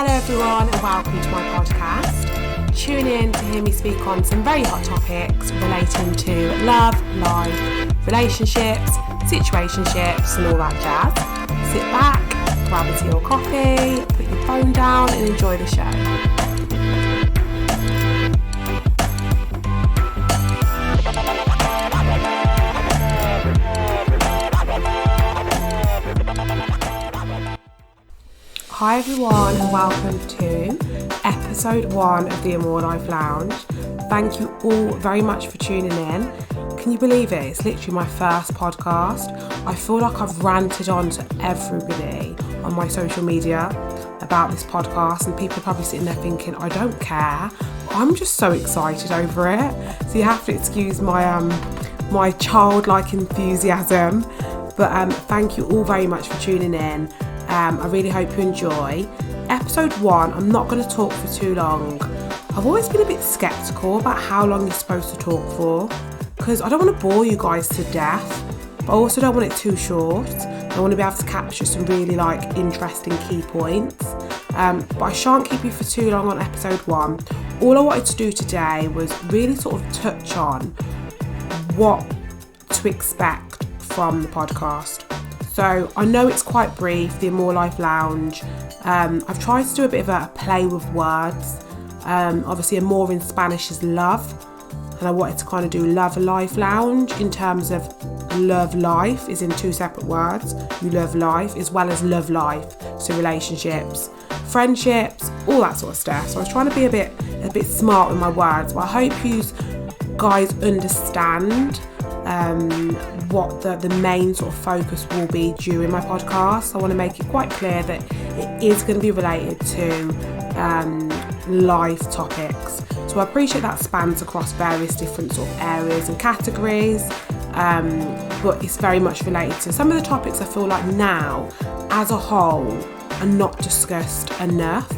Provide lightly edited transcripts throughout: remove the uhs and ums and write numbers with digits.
Hello everyone and welcome to my podcast. Tune in to hear me speak on some very hot topics relating to love, life, relationships, situationships and all that jazz. Sit back, grab a tea or coffee, put your phone down and enjoy the show. Hi everyone and welcome to episode 1 of the Amorlifelounge. Thank you all very much for tuning in. Can you believe it? It's literally my first podcast. I feel like I've ranted on to everybody on my social media about this podcast and people are probably sitting there thinking, I don't care. I'm just so excited over it. So you have to excuse my childlike enthusiasm. But thank you all very much for tuning in. I really hope you enjoy. Episode 1, I'm not going to talk for too long. I've always been a bit sceptical about how long you're supposed to talk for because I don't want to bore you guys to death, but I also don't want it too short. I want to be able to capture some really interesting key points. But I shan't keep you for too long on episode 1. All I wanted to do today was really sort of touch on what to expect from the podcast. So I know it's quite brief, the Amorlifelounge. I've tried to do a bit of a play with words. Obviously amor in Spanish is love. And I wanted to kind of do love life lounge in terms of love life is in 2 separate words. You love life as well as love life. So relationships, friendships, all that sort of stuff. So I was trying to be a bit smart with my words. But I hope you guys understand what the main sort of focus will be during my podcast. I want to make it quite clear that it is going to be related to life topics. So I appreciate that spans across various different sort of areas and categories, but it's very much related to some of the topics I feel like now as a whole are not discussed enough,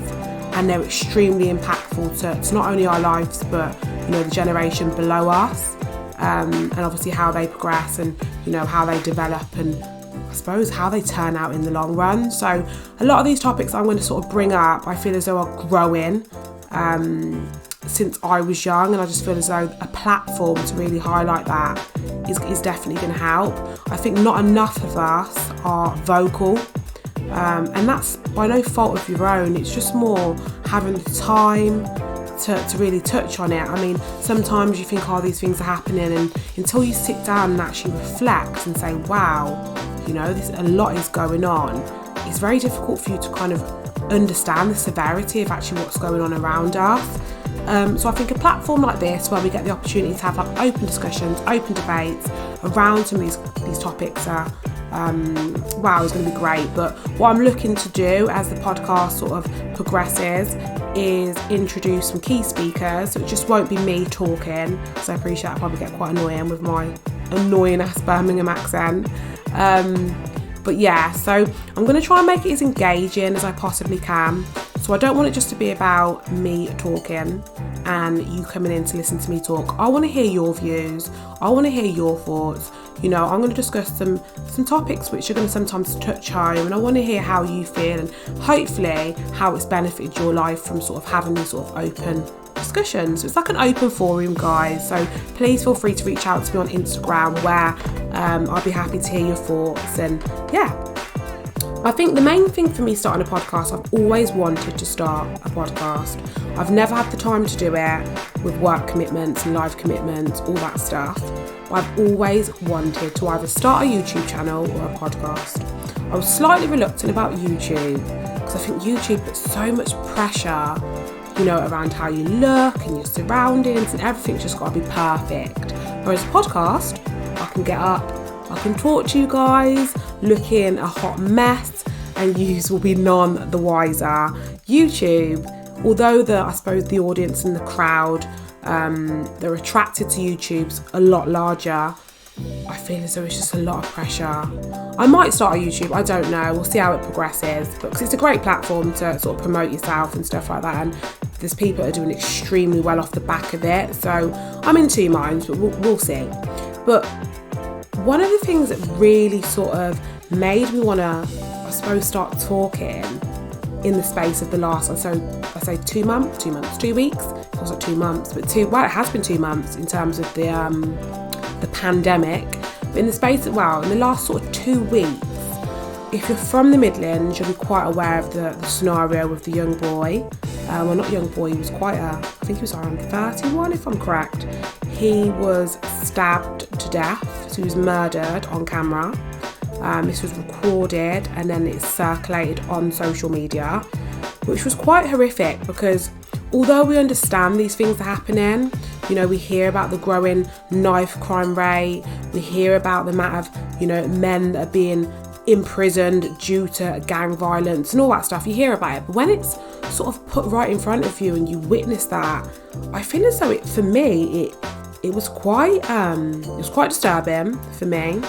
and they're extremely impactful to not only our lives but the generation below us. And obviously how they progress and how they develop and I suppose how they turn out in the long run. So a lot of these topics I'm going to sort of bring up, I feel as though are growing since I was young, and I just feel as though a platform to really highlight that is definitely going to help. I think not enough of us are vocal, and that's by no fault of your own. It's just more having the time to really touch on it. I mean, sometimes you think, these things are happening, and until you sit down and actually reflect and say, wow, a lot is going on, it's very difficult for you to kind of understand the severity of actually what's going on around us. So I think a platform like this, where we get the opportunity to have open discussions, open debates around some of these topics are it's going to be great. But what I'm looking to do as the podcast sort of progresses is introduce some key speakers, so it just won't be me talking, so I appreciate I probably get quite annoying with my annoying ass Birmingham accent. But yeah, so I'm going to try and make it as engaging as I possibly can. So I don't want it just to be about me talking and you coming in to listen to me talk. I want to hear your views. I want to hear your thoughts. I'm going to discuss some topics which are going to sometimes touch home, and I want to hear how you feel and hopefully how it's benefited your life from sort of having these sort of open discussions. It's like an open forum, guys. So please feel free to reach out to me on Instagram, where I'll be happy to hear your thoughts. And yeah, I think the main thing for me starting a podcast, I've always wanted to start a podcast. I've never had the time to do it with work commitments and life commitments, all that stuff. But I've always wanted to either start a YouTube channel or a podcast. I was slightly reluctant about YouTube because I think YouTube puts so much pressure, around how you look and your surroundings, and everything's just got to be perfect. Whereas a podcast, I can get up, I can talk to you guys looking a hot mess, and yous will be none the wiser. YouTube, although I suppose the audience and the crowd, they're attracted to YouTube's a lot larger, I feel as though it's just a lot of pressure. I might start a YouTube, I don't know, we'll see how it progresses, but because it's a great platform to sort of promote yourself and stuff like that, and there's people that are doing extremely well off the back of it, so I'm in 2 minds, but we'll see. But one of the things that really sort of made me want to, I suppose, start talking in the space of the last, I say 2 months, 2 weeks. It was like 2 months, but it has been 2 months in terms of the pandemic. But in the space of, in the last sort of 2 weeks, if you're from the Midlands, you'll be quite aware of the scenario with the young boy. Well, not young boy, he was I think he was around 31 if I'm correct. He was stabbed to death, so he was murdered on camera. This was recorded and then it's circulated on social media, which was quite horrific because although we understand these things are happening, we hear about the growing knife crime rate, we hear about the amount of, men that are being imprisoned due to gang violence and all that stuff. You hear about it, but when it's sort of put right in front of you and you witness that, I feel as though it was quite disturbing for me,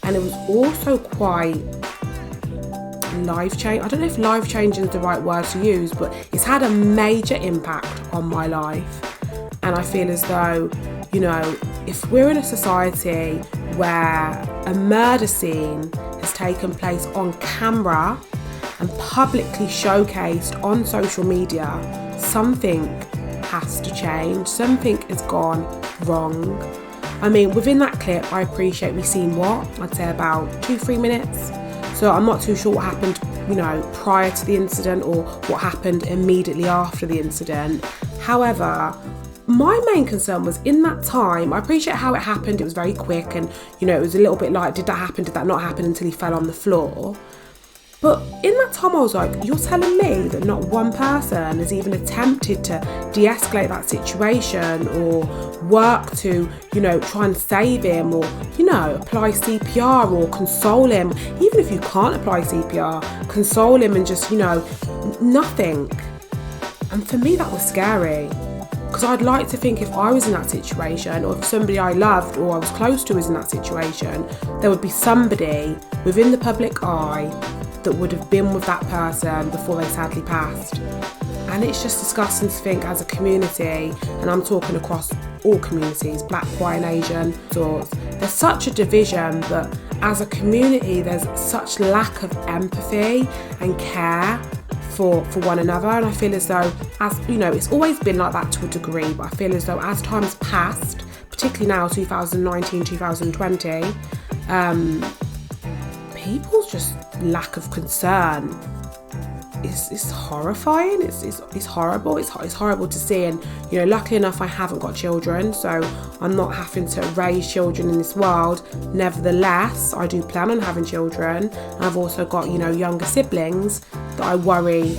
and it was also quite life-changing. I don't know if life-changing is the right word to use, but it's had a major impact on my life. And I feel as though, if we're in a society where a murder scene has taken place on camera and publicly showcased on social media, something has to change. Something has gone wrong. I mean, within that clip, I appreciate we've seen I'd say about 2-3 minutes. So I'm not too sure what happened, prior to the incident or what happened immediately after the incident. However, my main concern was in that time, I appreciate how it happened. It was very quick and, it was a little bit like, did that happen? Did that not happen until he fell on the floor? But in that time, I was like, you're telling me that not one person has even attempted to de-escalate that situation or work to, try and save him or, apply CPR or console him. Even if you can't apply CPR, console him and just, nothing. And for me, that was scary. Because I'd like to think if I was in that situation, or if somebody I loved or I was close to was in that situation, there would be somebody within the public eye that would have been with that person before they sadly passed. And it's just disgusting to think as a community, and I'm talking across all communities, black, white and Asian sorts, there's such a division, but as a community there's such lack of empathy and care for one another. And I feel as though, as it's always been like that to a degree, but I feel as though as time's passed, particularly now 2019, 2020, people's just lack of concern is horrifying. It's horrible. It's horrible to see. And luckily enough, I haven't got children, so I'm not having to raise children in this world. Nevertheless, I do plan on having children, and I've also got younger siblings that I worry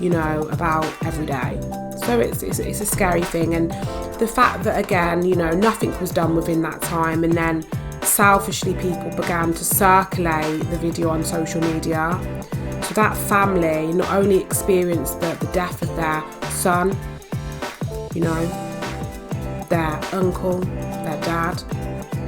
about every day. So it's a scary thing, and the fact that again nothing was done within that time, and then selfishly people began to circulate the video on social media. So that family not only experienced the death of their son, their uncle, their dad.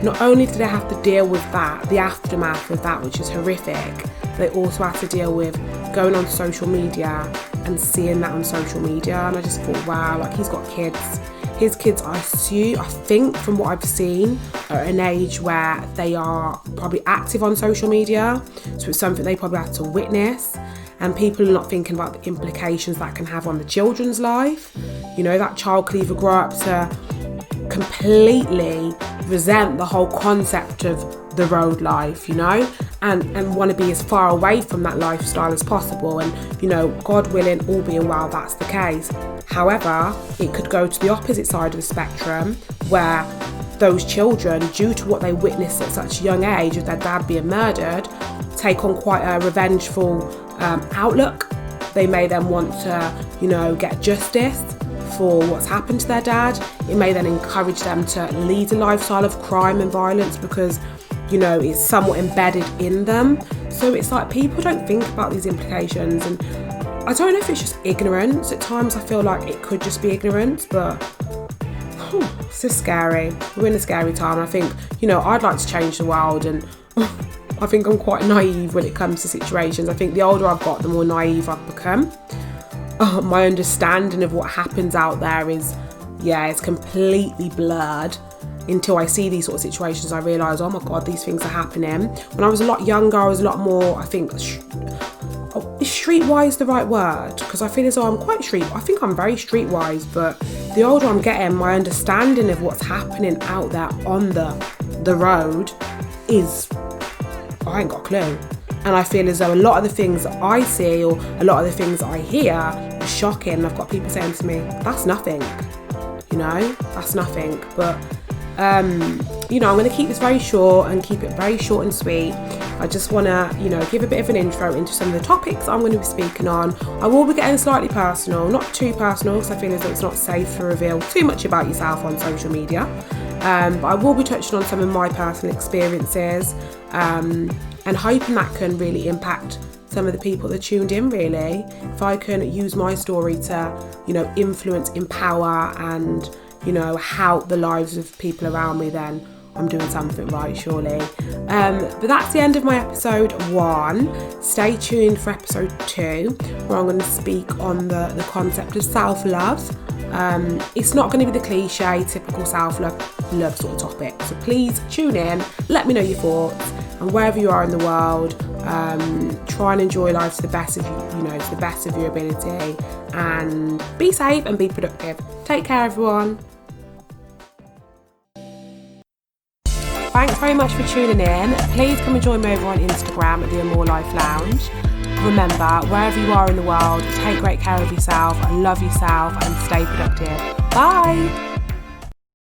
Not only did they have to deal with that, the aftermath of that, which is horrific, they also had to deal with going on social media and seeing that on social media. And I just thought, wow, like he's got kids. His kids, I think from what I've seen, are at an age where they are probably active on social media. So it's something they probably had to witness. And people are not thinking about the implications that can have on the children's life. That child could either grow up to completely resent the whole concept of the road life, and want to be as far away from that lifestyle as possible. And, God willing, all being well, that's the case. However, it could go to the opposite side of the spectrum where those children, due to what they witnessed at such a young age of their dad being murdered, take on quite a revengeful outlook. They may then want to, get justice for what's happened to their dad. It may then encourage them to lead a lifestyle of crime and violence because, it's somewhat embedded in them. So it's like people don't think about these implications, and I don't know if it's just ignorance. At times I feel like it could just be ignorance, but it's just scary. We're in a scary time. I think, I'd like to change the world, and I think I'm quite naive when it comes to situations. I think the older I've got, the more naive I've become. My understanding of what happens out there is, it's completely blurred. Until I see these sort of situations, I realise, oh my God, these things are happening. When I was a lot younger, I was a lot more, I think, is streetwise the right word? Because I feel as though I think I'm very streetwise, but the older I'm getting, my understanding of what's happening out there on the road is, I ain't got a clue. And I feel as though a lot of the things that I see or a lot of the things that I hear is shocking. I've got people saying to me, that's nothing, that's nothing. But, I'm going to keep this very short and keep it very short and sweet. I just want to, give a bit of an intro into some of the topics I'm going to be speaking on. I will be getting slightly personal, not too personal, because I feel as though it's not safe to reveal too much about yourself on social media. But I will be touching on some of my personal experiences and hoping that can really impact some of the people that tuned in, really. If I can use my story to, influence, empower and, help the lives of people around me, then I'm doing something right, surely. But that's the end of my episode 1. Stay tuned for episode 2, where I'm going to speak on the concept of self-love. It's not going to be the cliche, typical self-love sort of topic. So please tune in, let me know your thoughts, and wherever you are in the world, try and enjoy life to the best of to the best of your ability, and be safe and be productive. Take care, everyone. Thanks very much for tuning in. Please come and join me over on Instagram at the Amorlifelounge. Remember, wherever you are in the world, take great care of yourself and love yourself and stay productive. Bye!